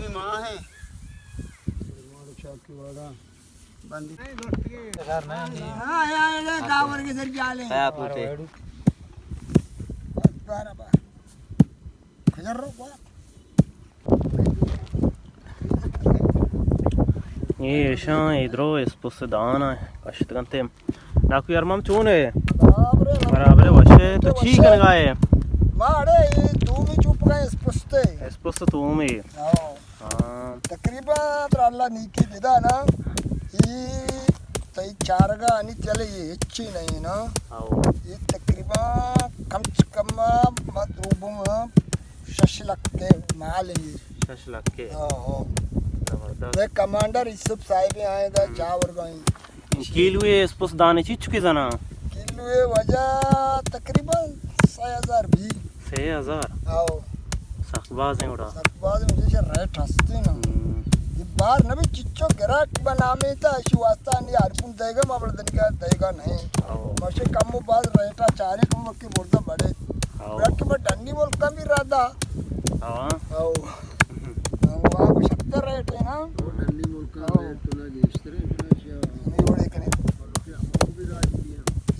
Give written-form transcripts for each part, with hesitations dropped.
अपनी माँ है बंदी टावर के सर क्या ले idro sposte dana kashtrante naku yarmam chune barabre washe to ठीक लगाए मारे तू भी चुप गए sposte tumi तकरीबन अल्लाह नीकी दिदा ना ये तई चारगा आणि त्याला यायची नाही ना ये तकरीबन कम से कम मत रूबम 6 लाख के माल है 6 लाख के मैं कमांडर यूसुफ साहेब आएगा चावर गई किलो स्पोस दाने ची चुकी जाना किलो वजह तकरीबन 6000 भी 6000 आओ सकबाज है उड़ा सकबाज म्हणजे रेट असते ना ये बार नवी चिच्चो गिराक बनामे था अशी वास्ता आणि हरपून देगा माबळ दनका देगा नाही मशे कम बाज रेटा चारे कम के बोलता बड़े ब्लड के डंडी बोल कम ही रहता आओ वहाँ पे 70 रेट है ना डंडी बोल का रेट तो ना गेस्टरे नहीं बड़े कने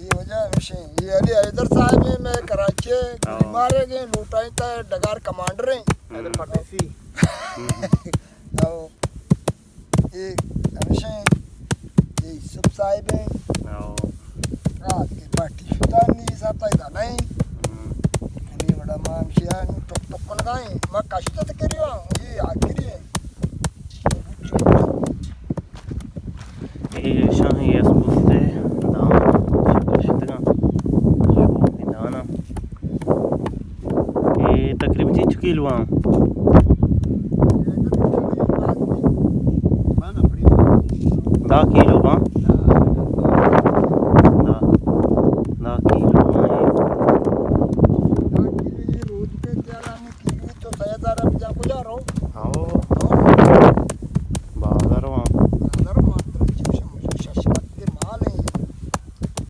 ये वजह विषय ये अली हैदर साहब है मैं कराची मारे गए लूटाई था डगार कमांडर है हैदर फटेसी आओ ये विषय ये सब साहब है आओ रात के पार्टी तानी साता इधर नहीं नहीं बड़ा मामशिया टक टक कौन गाए मैं कष्ट तो करियो ये आखिरी है ये शाह ये स्पोते दाना ये तकरीबन 3 किलो da किलो